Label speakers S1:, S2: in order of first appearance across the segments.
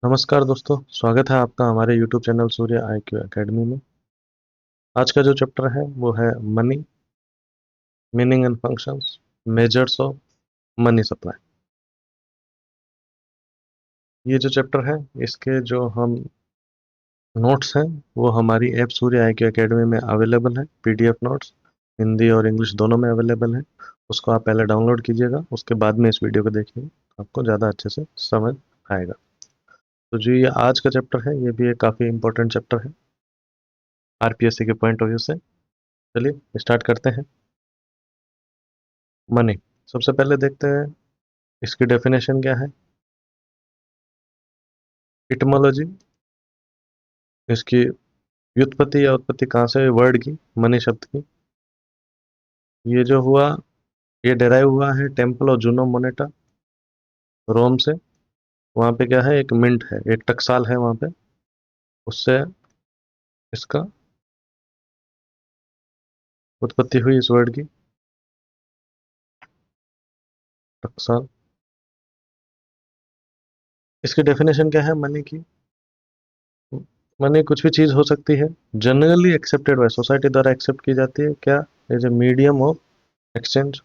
S1: नमस्कार दोस्तों, स्वागत है आपका हमारे यूट्यूब चैनल सूर्य IQ एकेडमी में। आज का जो चैप्टर है वो है money, meaning and functions, measures of money supply. ये जो चैप्टर है इसके जो हम नोट्स हैं वो हमारी ऐप सूर्य IQ एकेडमी में अवेलेबल है। PDF नोट्स हिंदी और इंग्लिश दोनों में अवेलेबल है। उसको आप पहले डाउनलोड कीजिएगा, उसके बाद में इस वीडियो को देखिए, आपको ज़्यादा अच्छे से समझ आएगा। तो जो ये आज का चैप्टर है ये भी एक काफ़ी इंपॉर्टेंट चैप्टर है RPSC के पॉइंट ऑफ व्यू से। चलिए स्टार्ट करते हैं। मनी, सबसे पहले देखते हैं इसकी डेफिनेशन क्या है। इटमोलॉजी, इसकी व्युत्पत्ति या उत्पत्ति कहाँ से, वर्ड की, मनी शब्द की। ये जो हुआ ये डेराइव हुआ है टेम्पल ऑफ जूनो मोनेटा, रोम से। वहाँ पे क्या है, एक मिंट है, एक टकसाल है वहाँ पे, उससे इसका उत्पत्ति हुई इस वर्ड की, टकसाल। इसकी डेफिनेशन क्या है मनी की। मनी कुछ भी चीज़ हो सकती है, जनरली एक्सेप्टेड बाय सोसाइटी द्वारा एक्सेप्ट की जाती है, क्या, as a medium of exchange.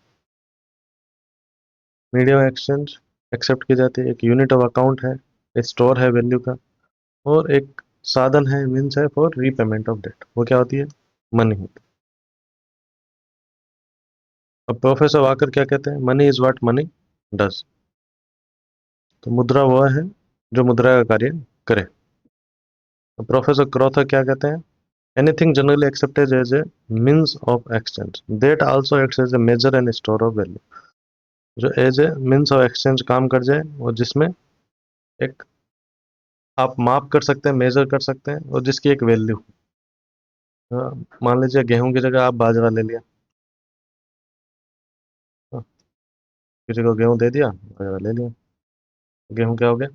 S1: Medium exchange accept की जाती है, एक यूनिट ऑफ अकाउंट है, एक स्टोर है वैल्यू का, और एक साधन है, मीन्स है फॉर रीपेमेंट ऑफ डेट। वो क्या होती है, मनी होती है। अब प्रोफेसर वाकर क्या कहते हैं, money is what money does. तो मुद्रा वह है जो मुद्रा का कार्य करे। अब प्रोफेसर क्रॉथर क्या कहते हैं, anything generally accepted as a means of exchange that also acts as a measure and store of value. जो as a means of exchange काम कर जाए और जिसमें एक आप माप कर सकते हैं, मेजर कर सकते हैं, और जिसकी एक वैल्यू। मान लीजिए गेहूं की जगह आप बाजरा ले लिया, हाँ, किसी को गेहूं दे दिया, बाजरा ले लिया, गेहूं क्या हो गया,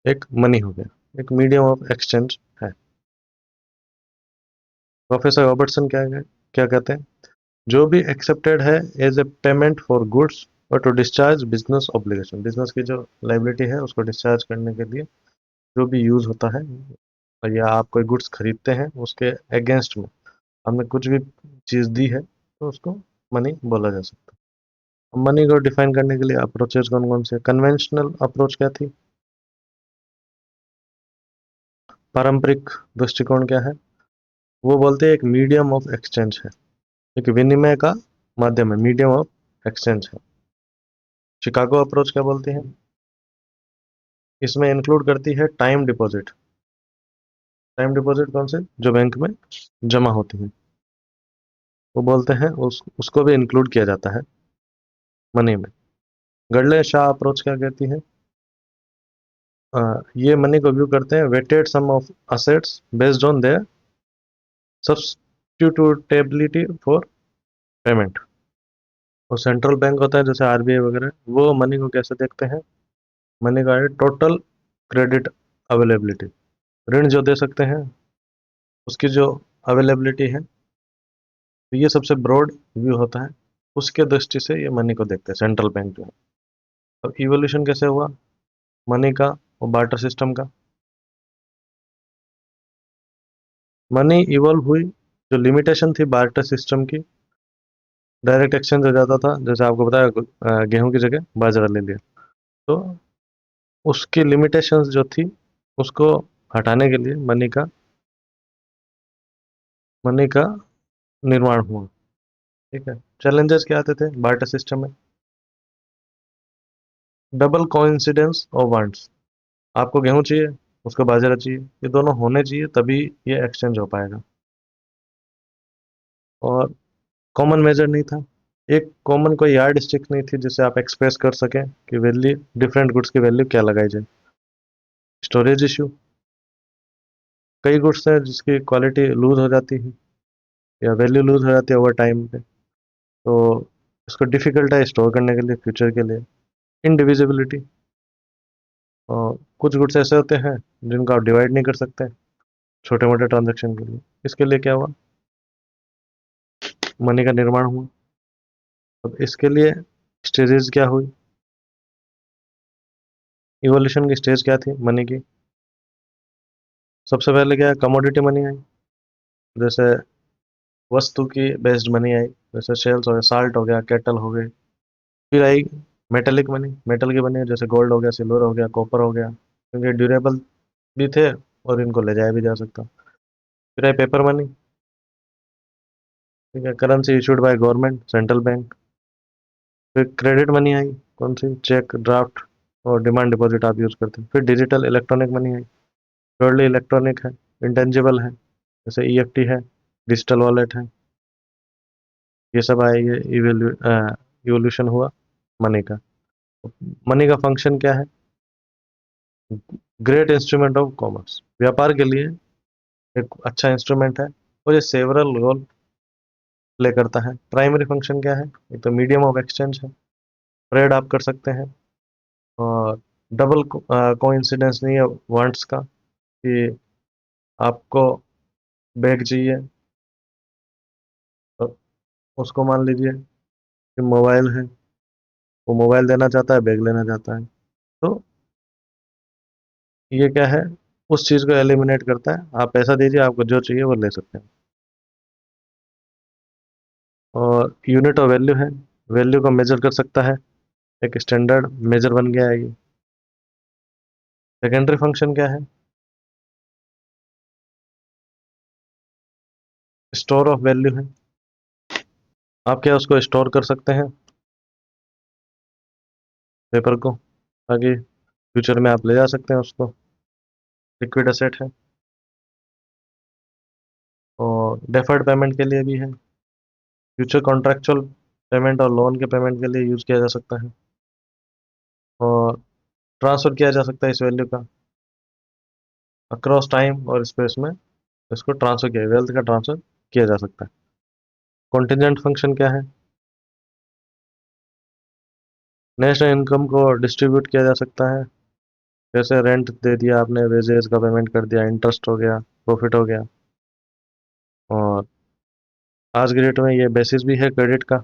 S1: एक मनी हो गया, एक मीडियम ऑफ एक्सचेंज है। प्रोफेसर रॉबर्टसन क्या कहते हैं, जो भी एक्सेप्टेड है as a payment for goods और to discharge business obligation, business की जो लाइबिलिटी है उसको डिस्चार्ज करने के लिए जो भी यूज होता है, या आप कोई गुड्स खरीदते हैं उसके अगेंस्ट में हमने कुछ भी चीज दी है तो उसको मनी बोला जा सकता है। मनी को डिफाइन करने के लिए अप्रोचेज कौन कौन से, कन्वेंशनल अप्रोच क्या थी, पारंपरिक दृष्टिकोण क्या है, वो बोलते हैं एक मीडियम ऑफ एक्सचेंज है, एक विनिमय का माध्यम है, मीडियम ऑफ एक्सचेंज है। शिकागो अप्रोच क्या बोलती है, इसमें इंक्लूड करती है टाइम डिपॉजिट। टाइम डिपॉजिट कौन से, जो बैंक में जमा होती है, वो बोलते हैं उसको भी इंक्लूड किया जाता है मनी में। गडले शाह अप्रोच क्या कहती है, ये मनी को व्यू करते हैं weighted sum of assets based on their substitutability for payment. और सेंट्रल बैंक होता है जैसे RBI वगैरह, वो मनी को कैसे देखते हैं, मनी का है टोटल क्रेडिट अवेलेबिलिटी, ऋण जो दे सकते हैं उसकी जो अवेलेबिलिटी है, तो ये सबसे ब्रॉड व्यू होता है। उसके दृष्टि से ये मनी को देखते हैं सेंट्रल बैंक जो है। अब इवोल्यूशन कैसे हुआ मनी का और बार्टर सिस्टम का। मनी इवॉल्व हुई, जो लिमिटेशन थी बार्टर सिस्टम की, डायरेक्ट एक्सचेंज हो जाता था, जैसे आपको बताया गेहूं की जगह बाजरा ले लिया, तो उसकी लिमिटेशंस जो थी उसको हटाने के लिए मनी का निर्माण हुआ। ठीक है, चैलेंजेस क्या आते थे बार्टर सिस्टम में, डबल कोइंसिडेंस ऑफ वांट्स, आपको गेहूं चाहिए, उसको बाजरा चाहिए, ये दोनों होने चाहिए तभी ये एक्सचेंज हो पाएगा। और कॉमन मेजर नहीं था, एक कॉमन कोई यार्ड स्टिक नहीं थी जिससे आप एक्सप्रेस कर सकें कि वैल्यू, डिफरेंट गुड्स की वैल्यू क्या लगाई जाए। स्टोरेज इशू, कई गुड्स हैं जिसकी क्वालिटी लूज हो जाती है या वैल्यू लूज हो जाती है ओवर टाइम पे, तो इसको डिफिकल्ट है स्टोर करने के लिए फ्यूचर के लिए। इनडिविजिबिलिटी, और कुछ गुड्स ऐसे होते हैं जिनको आप डिवाइड नहीं कर सकते छोटे मोटे ट्रांजेक्शन के लिए, इसके लिए क्या हुआ, मनी का निर्माण हुआ। अब इसके लिए स्टेजेस क्या हुई, इवोल्यूशन की स्टेज क्या थी मनी की? सबसे पहले क्या है, कमोडिटी मनी आई, जैसे वस्तु की बेस्ड मनी आई, जैसे शेल्स हो गया, साल्ट हो गया, केटल हो गए। फिर आई मेटेलिक मनी, मेटल की बनी, जैसे गोल्ड हो गया, सिल्वर हो गया, कॉपर हो गया, क्योंकि ड्यूरेबल भी थे और इनको ले जाया भी जा सकता। फिर आई पेपर मनी, ठीक है, currency issued by government, central bank. फिर क्रेडिट मनी आई, कौन सी, चेक, ड्राफ्ट और डिमांड डिपॉजिट आप यूज करते हैं। फिर digital electronic money I, purely electronic है, इंटेंजिबल है, जैसे ईएफटी है, डिजिटल वॉलेट है। ये सब आए, ये इवोल्यूशन हुआ मनी का। मनी का फंक्शन क्या है? ग्रेट इंस्ट्रूमेंट ऑफ कॉमर्स, व्यापार के लिए एक अच्छा इंस्ट्रूमेंट है, और ये सेवरल रोल प्ले करता है। प्राइमरी फंक्शन क्या है? एक तो मीडियम ऑफ एक्सचेंज है, ट्रेड आप कर सकते हैं, और डबल कोइंसिडेंस नहीं है वांट्स का, कि आपको बैग चाहिए तो उसको मान लीजिए कि मोबाइल है, वो मोबाइल देना चाहता है, बैग लेना चाहता है। तो ये क्या है, उस चीज को एलिमिनेट करता है, आप पैसा दीजिए, आपको जो चाहिए वो ले सकते हैं। और यूनिट ऑफ वैल्यू है, वैल्यू को मेजर कर सकता है, एक स्टैंडर्ड मेजर बन गया है ये। सेकेंडरी फंक्शन क्या है? स्टोर ऑफ वैल्यू है, आप क्या उसको स्टोर कर सकते हैं, पेपर को, ताकि फ्यूचर में आप ले जा सकते हैं उसको। लिक्विड एसेट है। और डेफर्ड पेमेंट के लिए भी है, फ्यूचर कॉन्ट्रेक्चुअल पेमेंट और लोन के पेमेंट के लिए यूज किया जा सकता है। और ट्रांसफर किया जा सकता है इस वैल्यू का अक्रॉस टाइम और स्पेस में, इसको ट्रांसफर किया, वेल्थ का ट्रांसफर किया जा सकता है। कॉन्टिजेंट फंक्शन क्या है? नेशनल इनकम को डिस्ट्रीब्यूट किया जा सकता है, जैसे रेंट दे दिया आपने, वेजेस का पेमेंट कर दिया, इंटरेस्ट हो गया, प्रॉफिट हो गया। और आज के डेट में ये बेसिस भी है क्रेडिट का,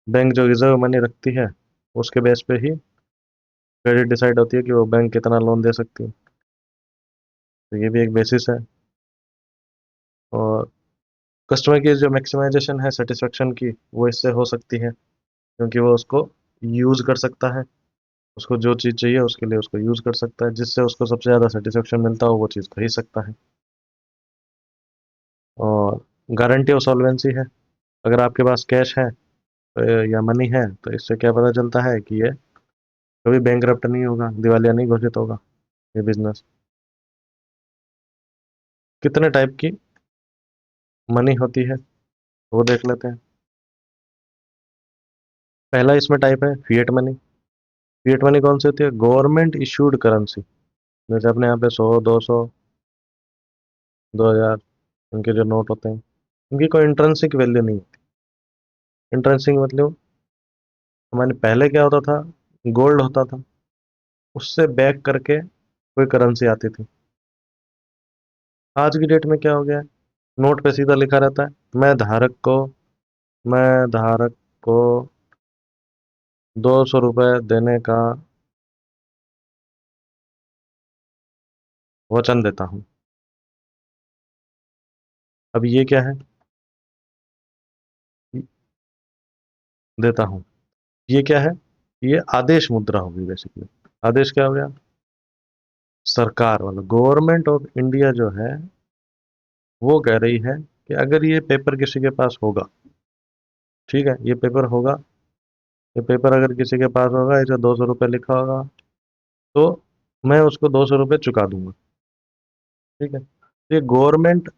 S1: बैंक जो रिजर्व मनी रखती है उसके बेस पे ही क्रेडिट डिसाइड होती है कि वो बैंक कितना लोन दे सकती है। तो ये भी एक बेसिस है। और कस्टमर की जो मैक्सिमाइजेशन है सेटिस्फेक्शन की, वो इससे हो सकती है, क्योंकि वो उसको यूज कर सकता है, उसको जो चीज़ चाहिए उसके लिए उसको यूज कर सकता है, जिससे उसको सबसे ज़्यादा सेटिस्फेक्शन मिलता हो वो चीज़ खरीद सकता है। और गारंटी ऑफ सॉल्वेंसी है, अगर आपके पास कैश है या मनी है, तो इससे क्या पता चलता है कि ये कभी बैंकरप्ट नहीं होगा, दिवालिया नहीं घोषित होगा ये बिजनेस। कितने टाइप की मनी होती है वो देख लेते हैं। पहला इसमें टाइप है फिएट मनी। फिएट मनी कौन सी होती है? गवर्नमेंट इशूड करेंसी, जैसे अपने यहाँ पे 100, 200, 2000, उनके जो नोट होते हैं, उनकी कोई इंट्रिंसिक वैल्यू नहीं होती। इंट्रिंसिक मतलब हमारे पहले क्या होता था, गोल्ड होता था, उससे बैक करके कोई करेंसी आती थी। आज की डेट में क्या हो गया है, नोट पे सीधा लिखा रहता है, मैं धारक को 200 रुपये देने का वचन देता हूँ। अब ये क्या है, देता हूँ, ये क्या है, ये आदेश मुद्रा होगी बेसिकली। आदेश क्या हो गया? सरकार वाला, गवर्नमेंट ऑफ इंडिया जो है वो कह रही है कि अगर ये पेपर किसी के पास होगा, ठीक है, ये पेपर होगा, ये पेपर अगर किसी के पास होगा, इसे 200 रुपये लिखा होगा, तो मैं उसको 200 रुपये चुका दूंगा। ठीक है, तो ये गवर्नमेंट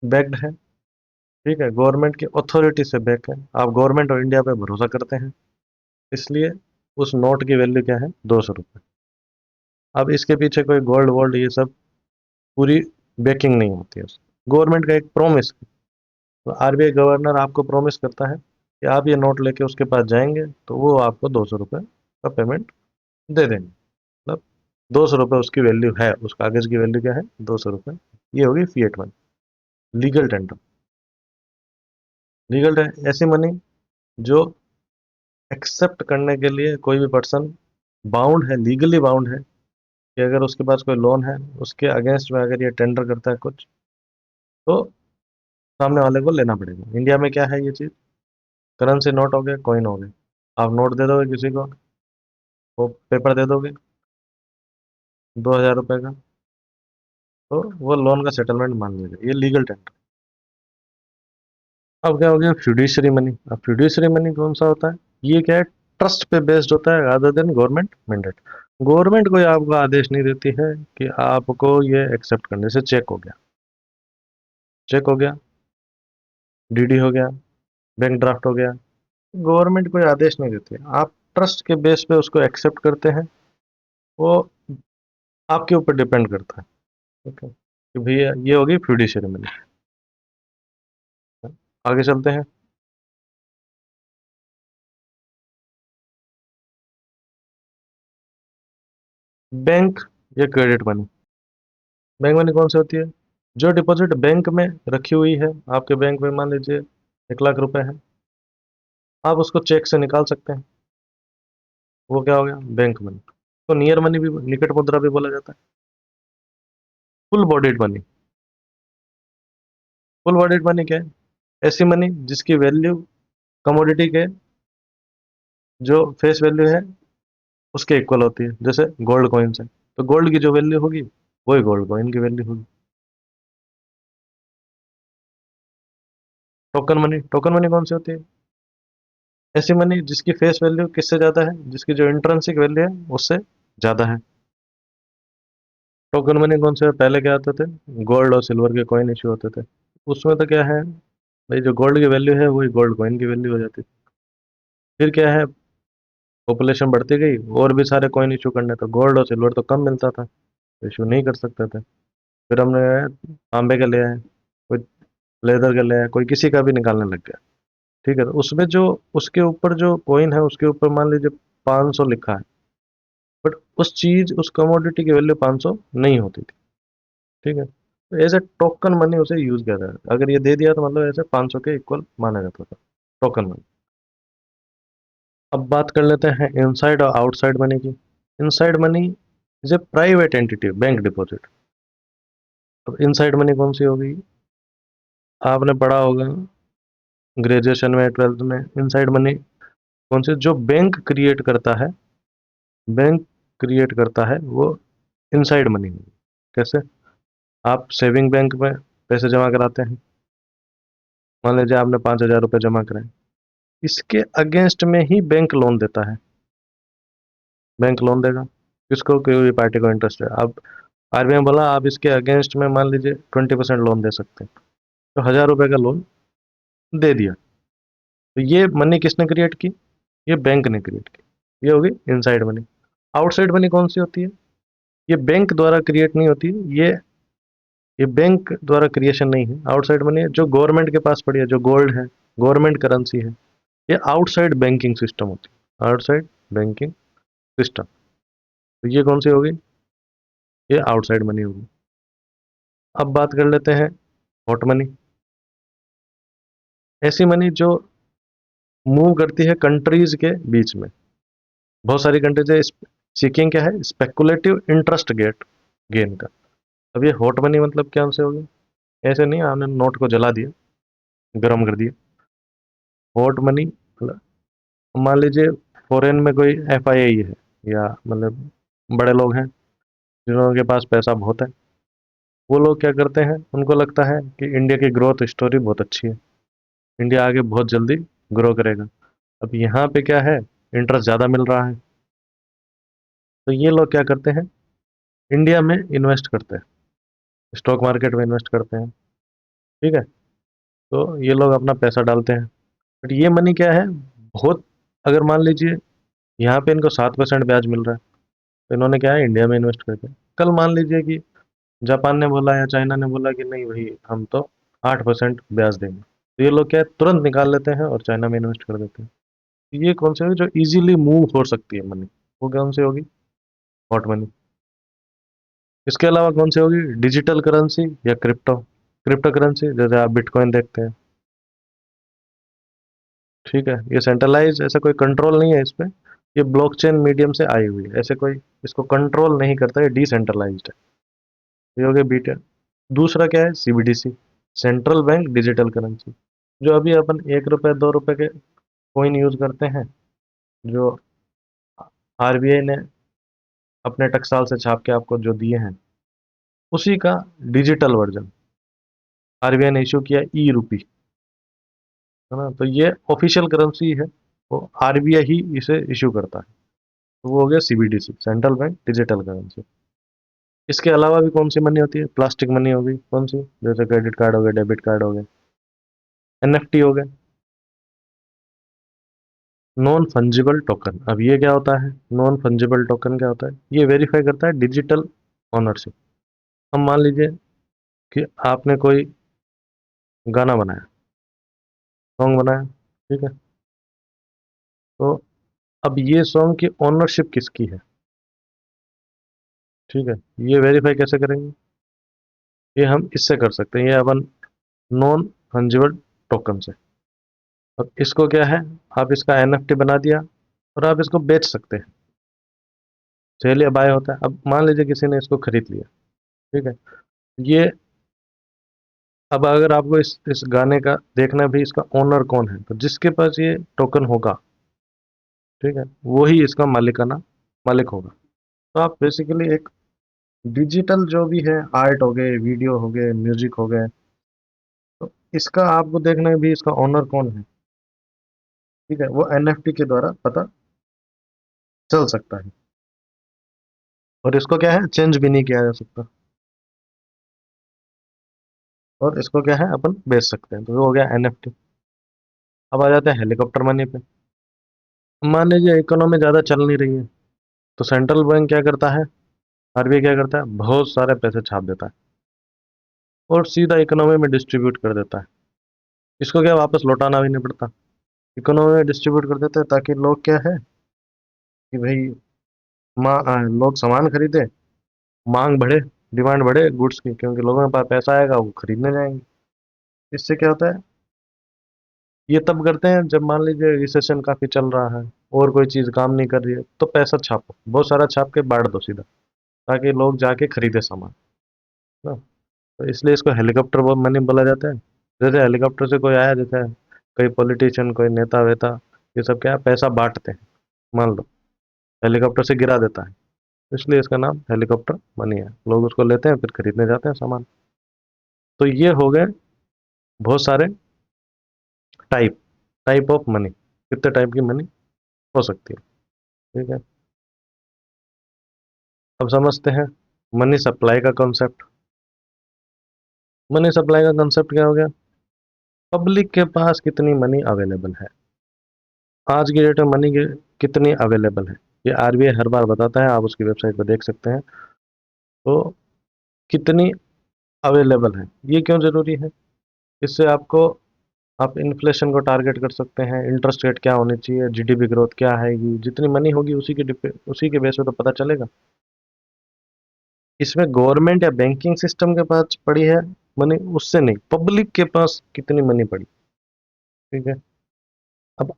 S1: बैक्ड है, ठीक है, गवर्नमेंट की अथॉरिटी से बैक है, आप गवर्नमेंट ऑफ इंडिया पे भरोसा करते हैं, इसलिए उस नोट की वैल्यू क्या है? 200 रुपये। अब इसके पीछे कोई गोल्ड वोल्ड ये सब पूरी बैकिंग नहीं होती है, गवर्नमेंट का एक प्रॉमिस। तो आरबीआई गवर्नर आपको प्रॉमिस करता है कि आप ये नोट लेके उसके पास जाएंगे तो वो आपको 200 रुपये का पेमेंट दे देंगे। मतलब 200 रुपये उसकी वैल्यू है, उस कागज की वैल्यू क्या है? 200 रुपये। ये होगी fiat money, legal tender. Legal ऐसी मनी जो एक्सेप्ट करने के लिए कोई भी पर्सन बाउंड है, लीगली बाउंड है कि अगर उसके पास कोई लोन है, उसके अगेंस्ट में अगर ये टेंडर करता है कुछ, तो सामने वाले को लेना पड़ेगा। इंडिया में क्या है ये चीज़, करेंसी नोट हो गया, कॉइन हो गया। आप नोट दे दोगे किसी को, वो पेपर दे दोगे 2,000 रुपये का, तो वो लोन का सेटलमेंट मान लेगा, ये लीगल टेंडर। अब क्या हो गया फ्यूडिशरी मनी। अब फ्यूडिशरी मनी कौन सा होता है, ये क्या है, ट्रस्ट पे बेस्ड होता है other than government mandate. Government कोई आपको आदेश नहीं देती है कि आपको ये एक्सेप्ट करने से, चेक हो गया, चेक हो गया, डीडी हो गया, बैंक ड्राफ्ट हो गया, गवर्नमेंट कोई आदेश नहीं देती है, आप ट्रस्ट के बेस पे उसको एक्सेप्ट करते हैं। वो आपके ऊपर डिपेंड करता है। ओके, कि भैया ये होगी फ्यूडिशरी मनी। आगे चलते हैं। बैंक या क्रेडिट मनी। बैंक मनी कौन सी होती है, जो डिपॉजिट बैंक में रखी हुई है, आपके बैंक में मान लीजिए 1 लाख रुपए है, आप उसको चेक से निकाल सकते हैं, वो क्या हो गया बैंक मनी। तो नियर मनी भी, निकट मुद्रा भी बोला जाता है। Full bodied money. Full bodied money क्या है, ऐसी मनी जिसकी वैल्यू कमोडिटी के जो फेस वैल्यू है उसके इक्वल होती है, जैसे गोल्ड कॉइन्स है, तो गोल्ड की जो वैल्यू होगी वही गोल्ड कॉइन की वैल्यू होगी। Token money. टोकन मनी कौन सी होती है, ऐसी मनी जिसकी फेस वैल्यू किससे ज्यादा है, जिसकी जो इंट्रिंसिक वैल्यू है उससे ज्यादा है। टोकन मनी कौन से पहले क्या होते थे, गोल्ड और सिल्वर के कॉइन इश्यू होते थे, उसमें तो क्या है भाई, जो गोल्ड की वैल्यू है वही गोल्ड कॉइन की वैल्यू हो जाती थी। फिर क्या है, पॉपुलेशन बढ़ती गई और भी सारे कॉइन इशू करने, तो गोल्ड और सिल्वर तो कम मिलता था, इशू नहीं कर सकते थे। फिर हमने तांबे का ले आए, कोई लेदर का ले आया, कोई किसी का भी निकालने लग गया। ठीक है, तो उसमें जो उसके ऊपर जो कॉइन है उसके ऊपर मान लीजिए 500 लिखा है, बट उस चीज उस कमोडिटी की वैल्यू 500 नहीं होती थी। ठीक है, तो एज ए टोकन मनी उसे यूज किया जाता है, अगर ये दे दिया तो मतलब ऐसे 500 के इक्वल माना जाता था, टोकन मनी। अब बात कर लेते हैं इनसाइड और आउटसाइड मनी की। Inside money is a private entity, bank deposit. अब इनसाइड मनी कौन सी होगी, आपने पढ़ा होगा ग्रेजुएशन में, ट्वेल्थ में, इनसाइड मनी कौन सी, जो बैंक क्रिएट करता है, बैंक क्रिएट करता है वो इनसाइड मनी होगी। कैसे, आप सेविंग बैंक में पैसे जमा कराते हैं, मान लीजिए आपने 5,000 रुपये जमा कराए, इसके अगेंस्ट में ही बैंक लोन देता है। बैंक लोन देगा किसको, कोई भी पार्टी को इंटरेस्ट है, अब आरबीआई बोला आप इसके अगेंस्ट में मान लीजिए 20% लोन दे सकते हैं, तो 1,000 रुपये का लोन दे दिया, तो ये मनी किसने क्रिएट की, ये बैंक ने क्रिएट की, ये होगी इनसाइड मनी। आउटसाइड मनी कौन सी होती है, ये बैंक द्वारा क्रिएट नहीं होती, ये बैंक द्वारा क्रिएशन नहीं है। आउटसाइड मनी जो गवर्नमेंट के पास पड़ी है, जो गोल्ड है, गवर्नमेंट करेंसी है, ये आउटसाइड बैंकिंग सिस्टम होती है, आउटसाइड बैंकिंग सिस्टम। तो ये कौन सी होगी, ये आउटसाइड मनी होगी। अब बात कर लेते हैं हॉट मनी। ऐसी मनी जो मूव करती है कंट्रीज के बीच में, बहुत सारी कंट्रीज है, सीकिंग क्या है, स्पेकुलेटिव इंटरेस्ट गेट गेन का। अब ये हॉट मनी मतलब क्या से होगी, ऐसे नहीं आपने नोट को जला दिया, गर्म कर दिया। हॉट मनी मतलब, मान लीजिए फॉरेन में कोई एफआईआई है, या मतलब बड़े लोग हैं जिनके पास पैसा बहुत है, वो लोग क्या करते हैं, उनको लगता है कि इंडिया की ग्रोथ स्टोरी बहुत अच्छी है, इंडिया आगे बहुत जल्दी ग्रो करेगा। अब यहाँ पे क्या है, इंटरेस्ट ज़्यादा मिल रहा है, तो ये लोग क्या करते हैं, इंडिया में इन्वेस्ट करते हैं, स्टॉक मार्केट में इन्वेस्ट करते हैं। ठीक है, तो ये लोग अपना पैसा डालते हैं, बट ये मनी क्या है, बहुत, अगर मान लीजिए यहाँ पे इनको 7% ब्याज मिल रहा है, तो इन्होंने क्या है इंडिया में इन्वेस्ट कर दिया। कल मान लीजिए कि जापान ने बोला या चाइना ने बोला कि नहीं भाई हम तो 8% ब्याज देंगे, तो ये लोग क्या है तुरंत निकाल लेते हैं और चाइना में इन्वेस्ट कर देते हैं। तो ये कौन सी होगी जो इजीली मूव हो सकती है मनी, वो कौन सी होगी, हॉट मनी। इसके अलावा कौन सी होगी, डिजिटल करेंसी या क्रिप्टो। क्रिप्टो करेंसी जैसे आप बिटकॉइन देखते हैं। ठीक है, ये सेंट्रलाइज, ऐसा कोई कंट्रोल नहीं है इस पे, ये ब्लॉकचेन मीडियम से आई हुई है, ऐसे कोई इसको कंट्रोल नहीं करता, ये डिसेंट्रलाइज्ड है। ये हो गया बीटा। दूसरा क्या है? CBDC, central bank digital currency. जो अभी अपन 1 रुपए 2 रुपए के कॉइन यूज करते हैं, जो आरबीआई ने अपने टकसाल से छाप के आपको जो दिए हैं, उसी का डिजिटल वर्जन आरबीआई ने इशू किया, ई रूपी, है ना। तो ये ऑफिशियल करेंसी है, वो आरबीआई ही इसे इशू करता है। तो वो हो गया CBDC, central bank digital currency. इसके अलावा भी कौन सी मनी होती है? प्लास्टिक मनी होगी, कौन सी? जैसे क्रेडिट कार्ड हो गए, डेबिट कार्ड हो गए, एनएफटी हो गए, नॉन फंजिबल टोकन। अब ये क्या होता है? नॉन फंजिबल टोकन क्या होता है? ये वेरीफाई करता है डिजिटल ऑनरशिप। हम मान लीजिए कि आपने कोई गाना बनाया, सॉन्ग बनाया, ठीक है। तो अब ये सॉन्ग की ओनरशिप किसकी है? ठीक है। ये वेरीफाई कैसे करेंगे? ये हम इससे कर सकते हैं, ये अपन नॉन फंजिबल टोकन से। अब इसको क्या है, आप इसका एनएफटी बना दिया और आप इसको बेच सकते हैं। सेल या बाय होता है। अब मान लीजिए किसी ने इसको खरीद लिया, ठीक है। ये, अब अगर आपको इस गाने का देखना भी इसका ओनर कौन है, तो जिसके पास ये टोकन होगा, ठीक है, वो ही इसका मालिकाना मालिक होगा। तो आप बेसिकली एक डिजिटल जो भी है, आर्ट हो गए, वीडियो हो गए, म्यूजिक हो गए, तो इसका आपको देखना है भी इसका ओनर कौन है, ठीक है, वो एनएफटी के द्वारा पता चल सकता है। और इसको क्या है, चेंज भी नहीं किया जा सकता। और इसको क्या है, अपन बेच सकते हैं। तो वो हो गया एनएफटी। अब आ जाते हैं हेलीकॉप्टर मनी पे। मान लीजिए इकोनॉमी ज़्यादा चल नहीं रही है, तो सेंट्रल बैंक क्या करता है, आरबीआई क्या करता है, बहुत सारे पैसे छाप देता है और सीधा इकोनॉमी में डिस्ट्रीब्यूट कर देता है। इसको क्या वापस लौटाना भी नहीं पड़ता, इकोनॉमी में डिस्ट्रीब्यूट कर देते हैं, ताकि लोग क्या है कि भाई लोग सामान खरीदे, मांग बढ़े, डिमांड बढ़े गुड्स की, क्योंकि लोगों के पास पैसा आएगा, वो खरीदने जाएंगे। इससे क्या होता है, ये तब करते हैं जब मान लीजिए रिसेशन काफी चल रहा है और कोई चीज काम नहीं कर रही है, तो पैसा छापो, बहुत सारा छाप के बांट दो सीधा, ताकि लोग जाके खरीदे सामान ना। तो इसलिए इसको हेलीकॉप्टर मनी बोला जाता है। जैसे हेलीकॉप्टर से कोई आया, जैसे कोई पॉलिटिशियन, कोई नेता वेता, ये सब क्या है, पैसा बांटते हैं, मान लो हेलीकॉप्टर से गिरा देता है, इसलिए इसका नाम हेलीकॉप्टर मनी है। लोग उसको लेते हैं, फिर खरीदने जाते हैं सामान। तो ये हो गए बहुत सारे टाइप टाइप ऑफ मनी, कितने टाइप की मनी हो सकती है, ठीक है। अब समझते हैं मनी सप्लाई का कॉन्सेप्ट। मनी सप्लाई का कॉन्सेप्ट क्या हो गया? पब्लिक के पास कितनी मनी अवेलेबल है, आज की डेट में मनी की कितनी अवेलेबल है, ये आरबीआई हर बार बताता है, आप उसकी वेबसाइट पर देख सकते हैं। तो कितनी अवेलेबल है, ये क्यों जरूरी है? इससे आपको, आप इन्फ्लेशन को टारगेट कर सकते हैं, इंटरेस्ट रेट क्या होनी चाहिए, जीडीपी ग्रोथ क्या आएगी, जितनी मनी होगी उसी के बेस पे तो पता चलेगा। इसमें गवर्नमेंट या बैंकिंग सिस्टम के पास पड़ी है मनी, उससे नहीं, पब्लिक के पास कितनी मनी पड़ी, ठीक है। अब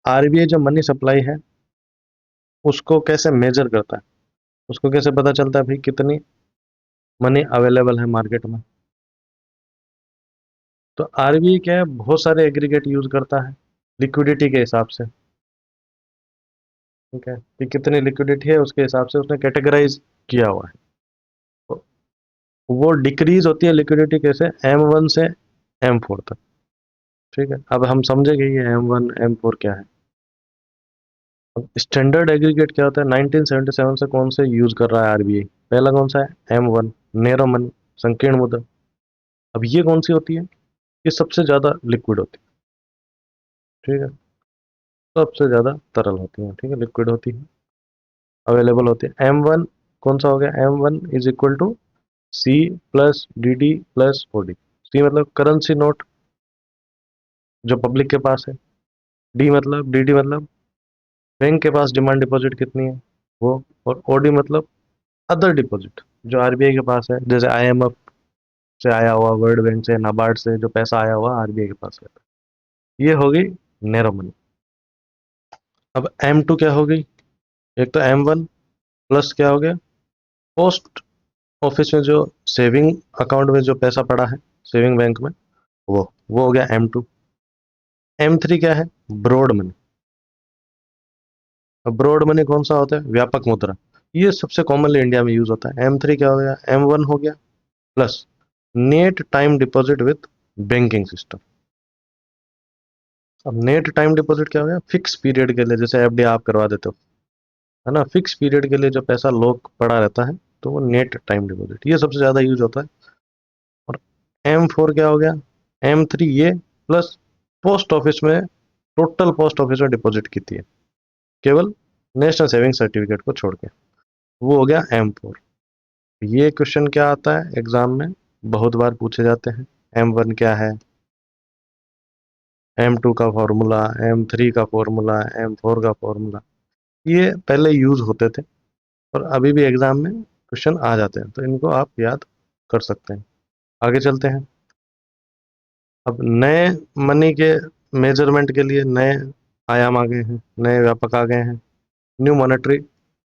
S1: आरबीआई जो मनी सप्लाई है, उसको कैसे मेजर करता है, उसको कैसे पता चलता है भाई कितनी मनी अवेलेबल है मार्केट में? तो आरबीआई क्या है, बहुत सारे एग्रीगेट यूज करता है लिक्विडिटी के हिसाब से, ठीक है, कि कितनी लिक्विडिटी है उसके हिसाब से उसने कैटेगराइज किया हुआ है। तो वो डिक्रीज होती है लिक्विडिटी कैसे, M1 से M4 तक, ठीक है। अब हम समझेंगे ये M1 M4 क्या है। अब स्टैंडर्ड एग्रीगेट क्या होता है, 1977 से कौन से यूज कर रहा है आरबीआई? पहला कौन सा है, M1, नैरो मनी, संकीर्ण मुद्रा। अब ये कौन सी होती है? ये सबसे ज्यादा लिक्विड होती है, ठीक है, सबसे ज्यादा तरल होती है, ठीक है, लिक्विड होती है, अवेलेबल होती है। M1 कौन सा हो गया, M1 is equal to C+DD+OD। सी मतलब करेंसी नोट जो पब्लिक के पास है, DD मतलब बैंक के पास डिमांड डिपॉजिट कितनी है वो, और ओडी मतलब अदर डिपॉजिट जो आरबीआई के पास है, जैसे आईएमएफ से आया हुआ, वर्ल्ड बैंक से, नाबार्ड से जो पैसा आया हुआ आरबीआई के पास है। ये हो गई नैरो मनी। अब M2 क्या हो गई, एक तो M1 प्लस क्या हो गया, पोस्ट ऑफिस में जो सेविंग अकाउंट में जो पैसा पड़ा है सेविंग बैंक में, वो हो गया M2। M3 क्या है, ब्रॉड मनी। अब ब्रॉड मनी कौन सा होता है, व्यापक मुद्रा। ये सबसे कॉमनली इंडिया में यूज होता है। M3 क्या हो गया, M1 हो गया plus net time deposit with banking system. अब नेट टाइम डिपॉजिट क्या हो गया, फिक्स पीरियड के लिए, जैसे एफडी आप करवा देते हो, है ना, फिक्स पीरियड के लिए जो पैसा लोग पड़ा रहता है, तो वो नेट टाइम डिपॉजिट, ये सबसे ज्यादा यूज होता है। और M4 क्या हो गया, M3 ये प्लस पोस्ट ऑफिस में, टोटल पोस्ट ऑफिस में डिपॉजिट की थी केवल नेशनल सेविंग सर्टिफिकेट को छोड़ के, वो हो गया M4। ये क्वेश्चन क्या आता है एग्जाम में, बहुत बार पूछे जाते हैं। M1 क्या है, M2 का फॉर्मूला, M3 का फॉर्मूला, M4 का फॉर्मूला, ये पहले यूज होते थे और अभी भी एग्जाम में क्वेश्चन आ जाते हैं, तो इनको आप याद कर सकते हैं। आगे चलते हैं। अब नए मनी के मेजरमेंट के लिए नए आयाम आ गए हैं, नए व्यापक आ गए हैं। न्यू मॉनेटरी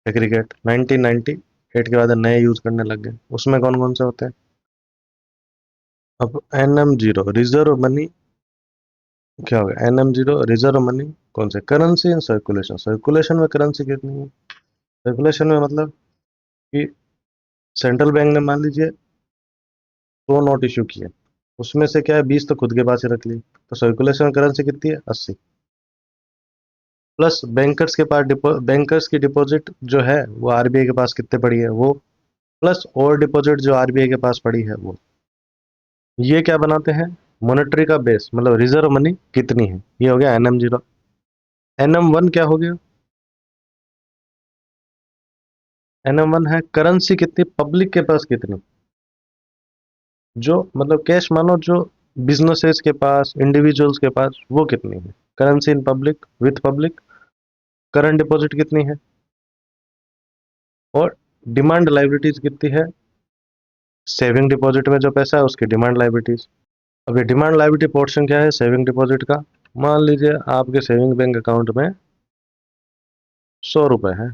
S1: एग्रीगेट 1998 के बाद नए यूज करने लग गए, उसमें कौन कौन से होते हैं। अब NM0 रिजर्व मनी क्या हो गया, NM0 रिजर्व मनी कौन से, करेंसी इन सर्कुलेशन। सर्कुलेशन में करेंसी कितनी है, सर्कुलेशन में मतलब कि सेंट्रल बैंक ने मान लीजिए 100 नोट इशू किए, उसमें से क्या है 20 तो खुद के पास ही रख ली, तो सर्कुलेशन करेंसी कितनी है 80। प्लस बैंकर्स के पास बैंकर्स की डिपॉजिट जो है वो आरबीआई के पास कितने पड़ी है वो, प्लस और डिपॉजिट जो आरबीआई के पास पड़ी है वो, ये क्या बनाते हैं मॉनेटरी का बेस, मतलब रिजर्व मनी कितनी है, ये हो गया NM0। NM1 क्या हो गया, NM1 है करेंसी कितनी पब्लिक के पास कितनी, जो मतलब कैश मानो जो बिजनेसेस के पास, इंडिविजुअल्स के पास, वो कितनी है, currency in public with public, current deposit कितनी है, और डिमांड लाइबिलिटीज कितनी है, सेविंग डिपॉजिट में जो पैसा है उसकी डिमांड लाइबिलिटीज। अब ये डिमांड लाइबिलिटी पोर्शन क्या है सेविंग डिपॉजिट का, मान लीजिए आपके सेविंग बैंक अकाउंट में 100 रुपए है,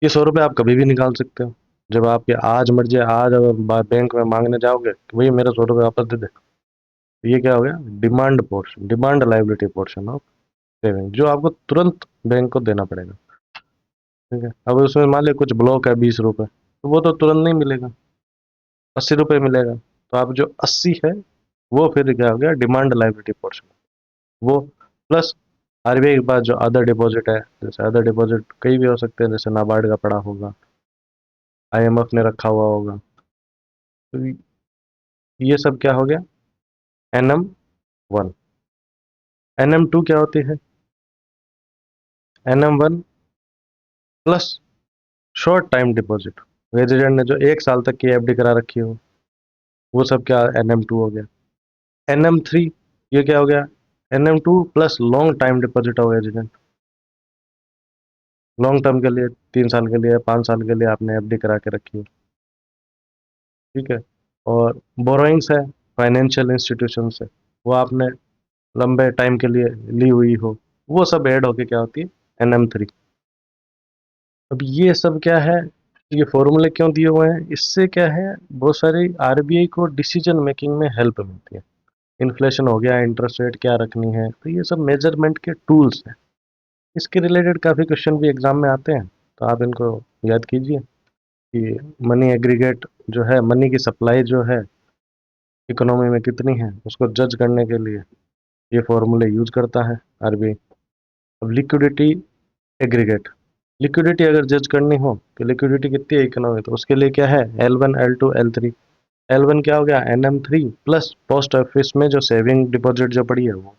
S1: ये 100 रुपए आप कभी भी निकाल सकते हो, जब आपके आज मर्जी आज अगर बैंक में मांगने जाओगे कि भैया मेरे 100 रुपए वापस दे दे, तो ये क्या हो गया demand portion, demand liability portion of saving, जो आपको तुरंत बैंक को देना पड़ेगा। ठीक है, अब उसमें मान लीजिए कुछ ब्लॉक है 20 रुपए, तो वो तो तुरंत नहीं मिलेगा, 80 रुपए मिलेगा, तो आप जो 80 है वो फिर क्या हो गया डिमांड लाइबिलिटी पोर्शन, वो प्लस आरबीआई के पास जो अदर डिपॉजिट है, जैसे अदर डिपॉजिट कई भी हो सकते हैं, जैसे नाबार्ड का पड़ा होगा, IMF ने रखा हुआ होगा, तो ये सब क्या हो गया NM1। NM2 क्या होती है, NM1 plus short time deposit, resident ने जो 1 साल तक की एफडी करा रखी हो, वो सब क्या NM2 हो गया। NM3 ये क्या हो गया, NM2 plus long time deposit हो रेजिडेंट, लॉन्ग टर्म के लिए 3 साल के लिए 5 साल के लिए आपने एफडी करा के रखी है। ठीक है, और बोरोइंग्स है फाइनेंशियल इंस्टीट्यूशन से, वो आपने लंबे टाइम के लिए ली हुई हो, वो सब ऐड होके क्या होती है NM3। अब ये सब क्या है, ये फॉर्मूले क्यों दिए हुए हैं, इससे क्या है बहुत सारी आरबीआई को डिसीजन मेकिंग में हेल्प मिलती है। इन्फ्लेशन हो गया, इंटरेस्ट रेट क्या रखनी है, तो ये सब मेजरमेंट के टूल्स हैं। इसके रिलेटेड काफ़ी क्वेश्चन भी एग्जाम में आते हैं, तो आप इनको याद कीजिए कि मनी एग्रीगेट जो है, मनी की सप्लाई जो है इकोनॉमी में कितनी है, उसको जज करने के लिए ये फॉर्मूले यूज करता है आरबीआई। अब लिक्विडिटी एग्रीगेट, लिक्विडिटी अगर जज करनी हो कि लिक्विडिटी कितनी है इकोनॉमी, तो उसके लिए क्या है L1 L2 L3। L1 क्या हो गया NM3 प्लस पोस्ट ऑफिस में जो सेविंग डिपॉजिट जो पड़ी है वो,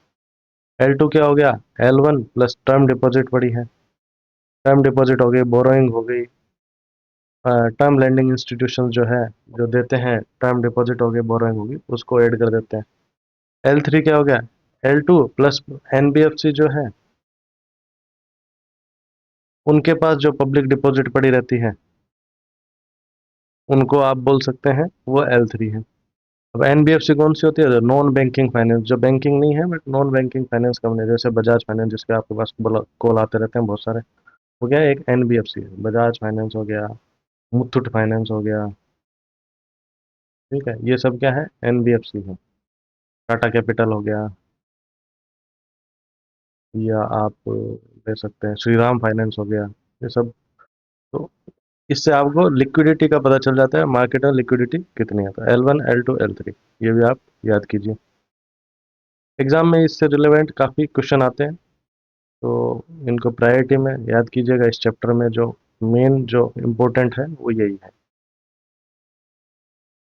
S1: L2 क्या हो गया L1 प्लस टर्म डिपॉजिट पड़ी है, टर्म डिपॉजिट हो गई, बोरोइंग हो गई, टर्म लेंडिंग इंस्टीट्यूशन जो है जो देते हैं टर्म डिपॉजिट हो गई, बोरोइंग होगी, उसको ऐड कर देते हैं। L3 क्या हो गया L2 प्लस NBFC जो है उनके पास जो पब्लिक डिपॉजिट पड़ी रहती है, उनको आप बोल सकते हैं वो L3 है। अब NBFC कौन सी होती है, नॉन बैंकिंग फाइनेंस, जो बैंकिंग नहीं है but non banking finance company, जैसे बजाज फाइनेंस जिसके आपके पास कॉल आते रहते हैं बहुत सारे, वो क्या है, एक एनबीएफसी है, बजाज फाइनेंस हो गया, मुथूट फाइनेंस हो गया। ठीक है, ये सब क्या है, एनबीएफसी है। टाटा कैपिटल हो गया, या आप ले सकते हैं श्रीराम फाइनेंस हो गया, ये सब। तो इससे आपको लिक्विडिटी का पता चल जाता है, मार्केट में लिक्विडिटी कितनी है। तो L1 L2 L3, ये भी आप याद कीजिए। एग्जाम में इससे रिलेवेंट काफ़ी क्वेश्चन आते हैं, तो इनको प्रायोरिटी में याद कीजिएगा। इस चैप्टर में जो मेन जो इम्पोर्टेंट है वो यही है।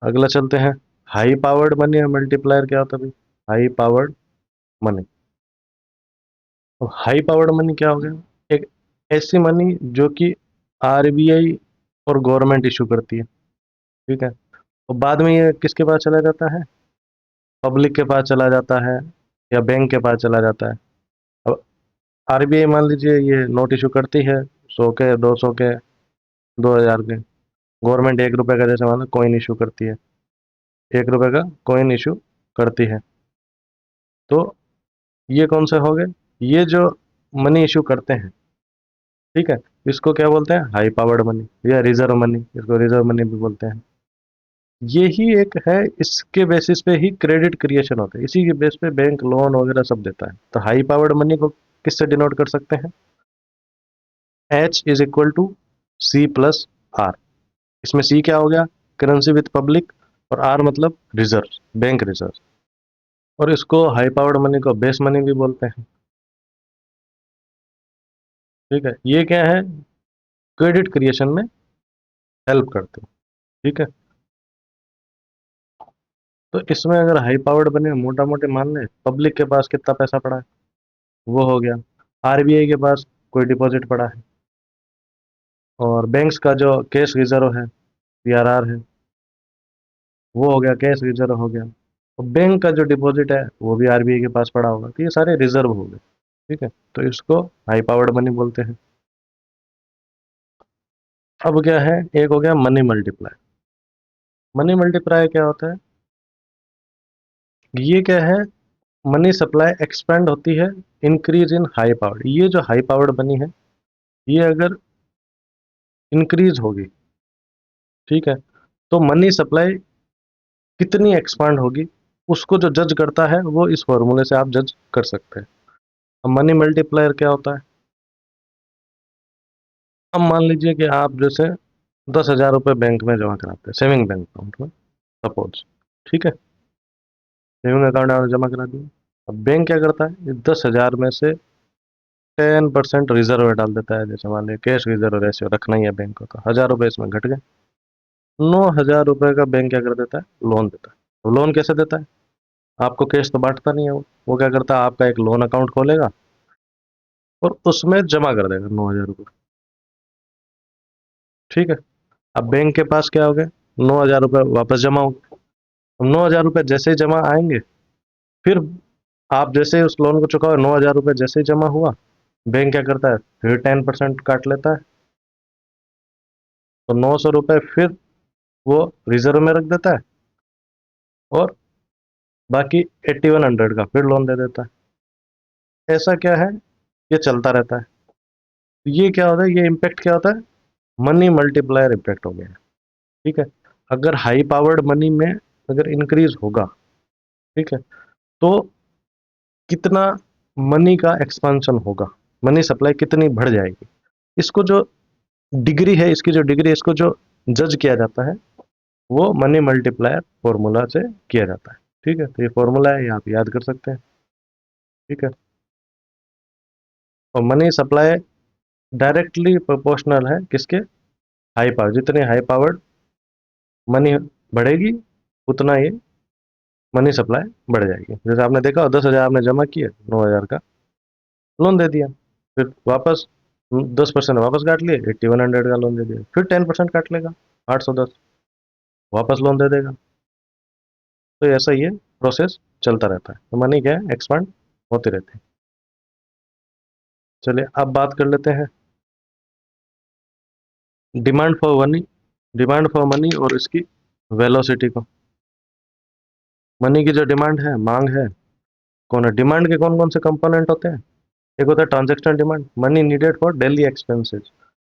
S1: अगला चलते हैं, हाई पावर्ड मनी और मल्टीप्लायर क्या होता है भाई। हाई पावर्ड मनी, तो हाई पावर्ड मनी क्या हो गया, एक ऐसी मनी जो कि आरबीआई और गवर्नमेंट इशू करती है। ठीक है, तो बाद में ये किसके पास चला जाता है, पब्लिक के पास चला जाता है, या बैंक के पास चला जाता है। अब आरबीआई मान लीजिए ये नोट इशू करती है, 100 के, 200 के, 2000 के। गवर्नमेंट 1 रुपए का जैसे मान लो कॉइन इशू करती है, 1 रुपए का कॉइन इशू करती है। तो ये कौन से हो गए, ये जो मनी इशू करते हैं, ठीक है, इसको क्या बोलते हैं, हाई पावर्ड मनी या रिजर्व मनी, इसको रिजर्व मनी भी बोलते हैं। ये ही एक है, इसके बेसिस पे ही क्रेडिट क्रिएशन होता है, इसी के बेस पे बैंक लोन वगैरह सब देता है। तो हाई पावर्ड मनी को किससे डिनोट कर सकते हैं, H = C+R। इसमें C क्या हो गया, करेंसी विथ पब्लिक, और R मतलब रिजर्व, बैंक रिजर्व। और इसको हाई पावर्ड मनी को बेस मनी भी बोलते हैं। ठीक है, ये क्या है, क्रेडिट क्रिएशन में हेल्प करते हैं। ठीक है, तो इसमें अगर हाई पावर्ड बने, मोटा मोटे मान लें पब्लिक के पास कितना पैसा पड़ा है, वो हो गया। आरबीआई के पास कोई डिपॉजिट पड़ा है, और बैंक्स का जो कैश रिजर्व है, पीआरआर है, वो हो गया, कैश रिजर्व हो गया। और बैंक का जो डिपॉजिट है वो भी आरबीआई के पास पड़ा होगा, तो ये सारे रिजर्व हो गए। ठीक है, तो इसको हाई पावर्ड मनी बोलते हैं। अब क्या है, एक हो गया मनी मल्टीप्लाई। मनी मल्टीप्लाई क्या होता है, ये क्या है, मनी सप्लाई एक्सपेंड होती है, इंक्रीज इन हाई पावर्ड। ये जो हाई पावर्ड मनी है, ये अगर इंक्रीज होगी, ठीक है, तो मनी सप्लाई कितनी एक्सपांड होगी, उसको जो जज करता है वो इस फॉर्मूले से आप जज कर सकते हैं। अब मनी मल्टीप्लायर क्या होता है, अब मान लीजिए कि आप जैसे 10,000 रुपये बैंक में जमा कराते हैं, सेविंग बैंक अकाउंट में, सपोज। ठीक है, सेविंग अकाउंट आपने जमा करा दिया। अब बैंक क्या करता है, 10,000 में से 10% रिजर्व डाल देता है। जैसे मान लीजिए कैश रिजर्व रेशियो रखना ही है बैंक को, तो 1,000 रुपये इसमें घट गए। 9,000 रुपये का बैंक क्या कर देता है, लोन देता है। तो लोन कैसे देता है, आपको कैश तो बांटता नहीं है वो क्या करता है, आपका एक लोन अकाउंट खोलेगा और उसमें जमा कर देगा 9,000 रुपये। ठीक है, अब बैंक के पास क्या हो गया, 9,000 रुपये वापस जमा हो गए। 9,000 रुपये जैसे ही जमा आएंगे, फिर आप जैसे ही उस लोन को चुकाओ, 9,000 रुपये जैसे ही जमा हुआ, बैंक क्या करता है, फिर 10% काट लेता है। तो 900 रुपये फिर वो रिजर्व में रख देता है, और बाकी 8,100 का फिर लोन दे देता है। ऐसा क्या है, ये चलता रहता है। ये क्या होता है, ये इम्पैक्ट क्या होता है, मनी मल्टीप्लायर इम्पैक्ट हो गया है। ठीक है, अगर हाई पावर्ड मनी में अगर इंक्रीज होगा, ठीक है, तो कितना मनी का एक्सपांशन होगा, मनी सप्लाई कितनी बढ़ जाएगी, इसको जो डिग्री है, इसकी जो डिग्री है, इसको जो जज किया जाता है, वो मनी मल्टीप्लायर फॉर्मूला से किया जाता है। ठीक है, तो ये फॉर्मूला है, ये आप याद कर सकते हैं। ठीक है, और मनी सप्लाई डायरेक्टली प्रोपोर्शनल है किसके, हाई पावर, जितने हाई पावर्ड मनी बढ़ेगी, उतना ये मनी सप्लाई बढ़ जाएगी। जैसे आपने देखा, 10,000 आपने जमा किए, 9,000 का लोन दे दिया, फिर वापस 10% वापस काट लिए, 8,100 का लोन दे दिया, फिर 10% काट लेगा, 810 वापस लोन दे देगा। तो ऐसा ये प्रोसेस चलता रहता है। तो मनी क्या है, एक्सपांड होते रहते हैं। चलिए अब बात कर लेते हैं demand for money, demand for money और इसकी वेलोसिटी को। मनी की जो डिमांड है, मांग है, कौन है, डिमांड के कौन कौन से कंपोनेंट होते हैं, एक होता है transaction demand, money needed for daily expenses,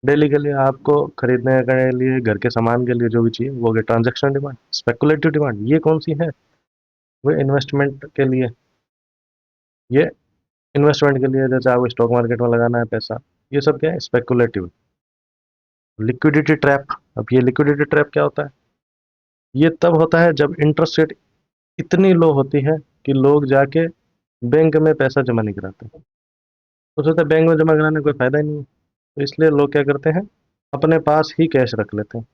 S1: daily के लिए आपको खरीदने के लिए, घर के सामान के लिए जो भी चाहिए वो हो गया ट्रांजैक्शन डिमांड। स्पेकुलेटिव डिमांड ये कौन सी है? वो इन्वेस्टमेंट के लिए, ये इन्वेस्टमेंट के लिए, जैसे आपको स्टॉक मार्केट में लगाना है पैसा, ये सब क्या है? स्पेकुलेटिव। लिक्विडिटी ट्रैप, अब ये लिक्विडिटी ट्रैप क्या होता है? ये तब होता है जब इंटरेस्ट रेट इतनी लो होती है कि लोग जाके बैंक में पैसा जमा नहीं कराते। तो सोचते हैं बैंक में जमा कराने का कोई फायदा ही नहीं है, तो इसलिए लोग क्या करते हैं, अपने पास ही कैश रख लेते हैं।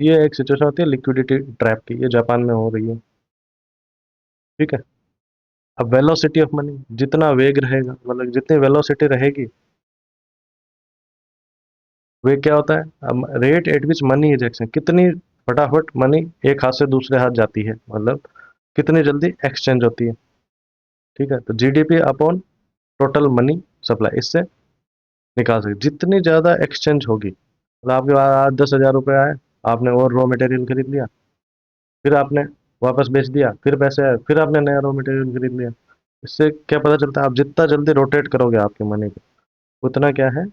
S1: ये एक सिचुएशन होती है लिक्विडिटी ट्रैप की, ये जापान में हो रही है। ठीक है। अब वेलोसिटी ऑफ मनी, जितना वेग रहेगा, मतलब जितनी वेलोसिटी रहेगी, वे क्या होता है, अब rate at which money is exchange, कितनी फटाफट मनी एक हाथ से दूसरे हाथ जाती है, मतलब कितनी जल्दी एक्सचेंज होती है। ठीक है, तो GDP upon total money supply, इससे निकाल सकते जितनी ज़्यादा एक्सचेंज होगी। मतलब आपके पास आज 10,000 रुपये आए, आपने और रॉ मटेरियल खरीद लिया, फिर आपने वापस बेच दिया, फिर पैसे आए, फिर आपने नया रॉ मटेरियल खरीद लिया। इससे क्या पता चलता है, आप जितना जल्दी रोटेट करोगे आपके मनी को, उतना क्या है,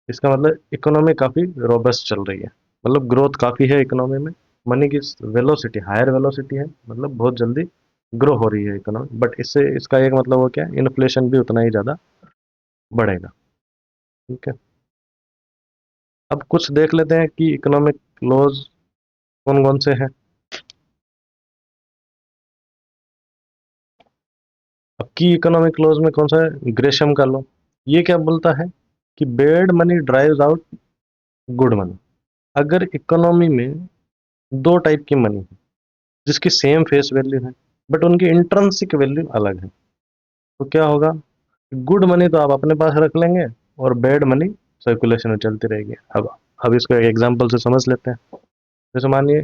S1: इसका मतलब इकोनॉमी काफ़ी रोबस्ट चल रही है, मतलब ग्रोथ काफ़ी है इकोनॉमी में। मनी की वेलोसिटी हायर वेलोसिटी है, मतलब बहुत जल्दी ग्रो हो रही है इकोनॉमी, बट इससे इसका एक मतलब वो क्या है, इन्फ्लेशन भी उतना ही ज़्यादा बढ़ेगा। ठीक है। अब कुछ देख लेते हैं कि इकोनॉमिक लॉज कौन कौन से हैं। अब की इकोनॉमिक लॉज में कौन सा है, ग्रेशम का लॉ। ये क्या बोलता है कि bed money drives out good money. अगर इकोनॉमी में दो टाइप की मनी है जिसकी सेम फेस वैल्यू है, बट उनकी इंट्रिंसिक वैल्यू अलग है, तो क्या होगा, गुड मनी तो आप अपने पास रख लेंगे और बैड मनी सर्कुलेशन में चलती रहेगी। अब इसको एक एग्जांपल से समझ लेते हैं। जैसे मानिए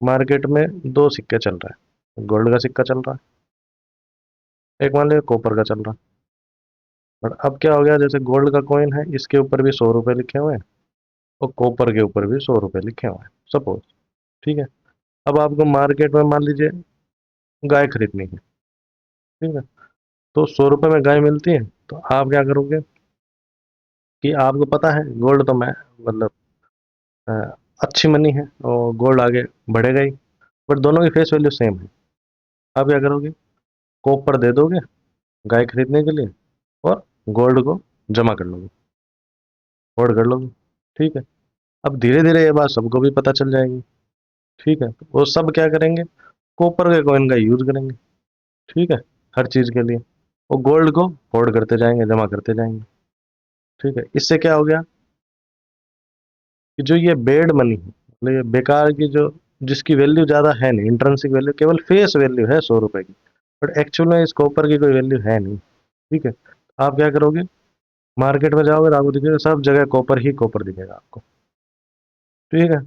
S1: मार्केट में दो सिक्के चल रहा है, गोल्ड का सिक्का चल रहा है, एक मान लीजिए कॉपर का चल रहा है। बट अब क्या हो गया, जैसे गोल्ड का कॉइन है, इसके ऊपर भी 100 रुपये लिखे हुए हैं और कॉपर के ऊपर भी 100 रुपये लिखे हुए हैं, सपोज। ठीक है। अब आपको मार्केट में मान लीजिए गाय खरीदनी है। ठीक है। तो 100 रुपये में गाय मिलती है, तो आप क्या करोगे कि आपको पता है गोल्ड तो मैं, मतलब अ, अच्छी मनी है और गोल्ड आगे बढ़ेगा ही, बट दोनों की फेस वैल्यू सेम है। आप क्या करोगे, कॉपर दे दोगे गाय खरीदने के लिए और गोल्ड को जमा कर लोगे, होल्ड कर लोगे। ठीक है। अब धीरे धीरे ये बात सबको भी पता चल जाएगी। ठीक है, तो वो सब क्या करेंगे, कॉपर के कॉइन का यूज करेंगे। ठीक है, हर चीज के लिए, वो गोल्ड को होल्ड करते जाएंगे, जमा करते जाएंगे। ठीक है, इससे क्या हो गया कि जो ये बेड मनी है, मतलब ये बेकार की, जो जिसकी वैल्यू ज़्यादा है नहीं, इंट्रिंसिक वैल्यू केवल फेस वैल्यू है 100 रुपये की, बट एक्चुअल में इस कॉपर की कोई वैल्यू है नहीं। ठीक है। आप क्या करोगे, मार्केट में जाओगे तो आपको दिखेगा सब जगह कॉपर ही कॉपर दिखेगा आपको। ठीक है।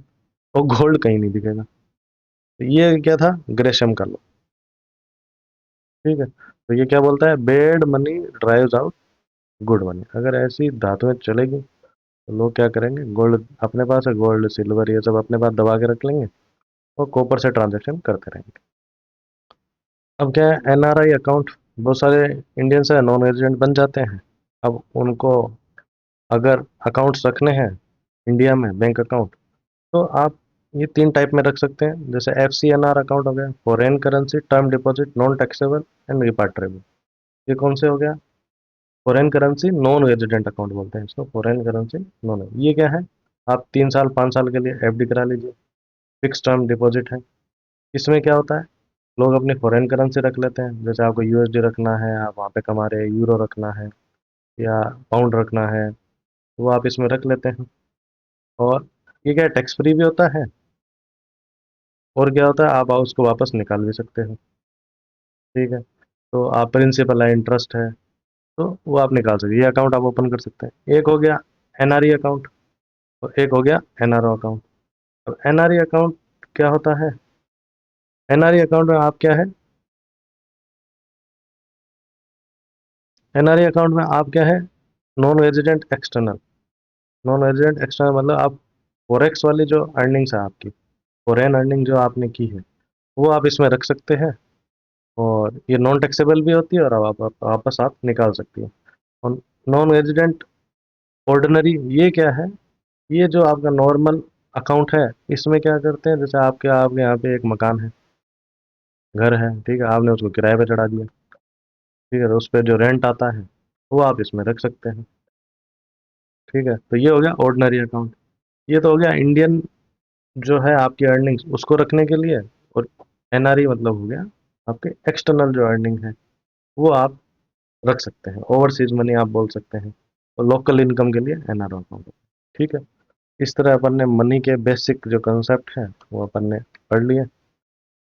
S1: और गोल्ड कहीं नहीं दिखेगा। तो ये क्या था, ग्रेशम का लॉ। ठीक है, तो ये क्या बोलता है, bed money drives out good money. अगर ऐसी धातुएं चलेगी तो लोग क्या करेंगे, गोल्ड अपने पास है, गोल्ड सिल्वर ये सब अपने पास दबा के रख लेंगे और कॉपर से ट्रांजेक्शन करते रहेंगे। अब क्या है, एनआरआई अकाउंट, बहुत सारे इंडियंस है नॉन रेजिडेंट बन जाते हैं। अब उनको अगर अकाउंट्स रखने हैं इंडिया में, बैंक अकाउंट, तो आप ये तीन टाइप में रख सकते हैं। जैसे F C N R account हो गया, foreign currency term deposit non taxable and repatriable. ये कौन से हो गया, foreign currency non resident account बोलते हैं इसको, फॉरेन करेंसी नॉन। ये क्या है, आप 3 साल 5 साल के लिए एफडी करा लीजिए, फिक्स टर्म डिपॉजिट है। इसमें क्या होता है, लोग अपनी फॉरेन करेंसी रख लेते हैं, जैसे आपको यूएसडी रखना है, आप वहाँ पे कमा रहे हैं, यूरो रखना है या पाउंड रखना है, तो वो आप इसमें रख लेते हैं। और ये क्या टैक्स फ्री भी होता है, और क्या होता है, आप उसको वापस निकाल भी सकते हो। ठीक है। तो आप प्रिंसिपल है, इंटरेस्ट है, तो वो आप निकाल सकते हैं, ये अकाउंट आप ओपन कर सकते हैं। एक हो गया एनआरई अकाउंट और एक हो गया एनआरओ अकाउंट। अब एनआरई अकाउंट क्या होता है, एनआरई अकाउंट में आप क्या है, एनआरई अकाउंट में आप क्या है, non resident external. Non resident external मतलब आप फॉरेक्स वाली जो अर्निंग्स है आपकी, फॉरेन अर्निंग जो आपने की है, वो आप इसमें रख सकते हैं। और ये नॉन टैक्सेबल भी होती है और वापस आप निकाल सकती हैं। और नॉन रेजिडेंट ऑर्डिनरी ये क्या है? ये जो आपका नॉर्मल अकाउंट है, इसमें क्या करते हैं, जैसे आपके आपके यहाँ पे एक मकान है, घर है, ठीक है, आपने उसको किराए पे चढ़ा दिया, ठीक है, तो उस पर जो रेंट आता है वो आप इसमें रख सकते हैं। ठीक है, तो ये हो गया ऑर्डिनरी अकाउंट। ये तो हो गया इंडियन जो है आपकी अर्निंग्स उसको रखने के लिए। और एनआरई मतलब हो गया आपके एक्सटर्नल जो अर्निंग है वो आप रख सकते हैं, ओवरसीज मनी आप बोल सकते हैं। और लोकल इनकम के लिए एनआरओ अकाउंट। ठीक है, इस तरह अपन ने मनी के बेसिक जो कंसेप्ट है वो अपन ने पढ़ लिए।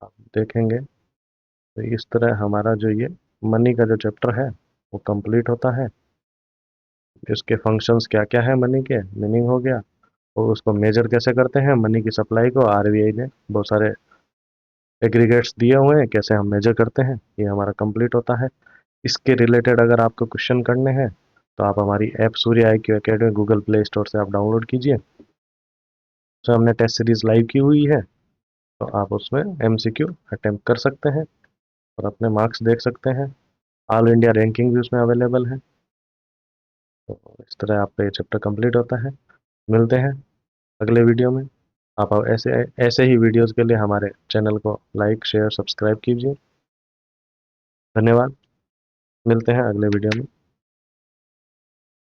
S1: आप देखेंगे तो इस तरह हमारा जो ये मनी का जो चैप्टर है वो कंप्लीट होता है। इसके फंक्शंस क्या क्या है, मनी के मीनिंग हो गया, और उसको मेजर कैसे करते हैं मनी की सप्लाई को। आरबीआई ने बहुत सारे एग्रीगेट्स दिए हुए हैं, कैसे हम मेजर करते हैं, ये हमारा कंप्लीट होता है। इसके रिलेटेड अगर आपको क्वेश्चन करने हैं तो आप हमारी ऐप सूर्य IQ academy Google play store से आप डाउनलोड कीजिए। तो हमने टेस्ट सीरीज लाइव की हुई है, तो आप उसमें MCQ अटेम्प्ट कर सकते हैं और अपने मार्क्स देख सकते हैं। ऑल इंडिया रैंकिंग भी उसमें अवेलेबल है। तो इस तरह आपका ये चैप्टर कंप्लीट होता है। मिलते हैं अगले वीडियो में। आप ऐसे ऐसे ही वीडियोस के लिए हमारे चैनल को लाइक शेयर सब्सक्राइब कीजिए। धन्यवाद। मिलते हैं अगले वीडियो में।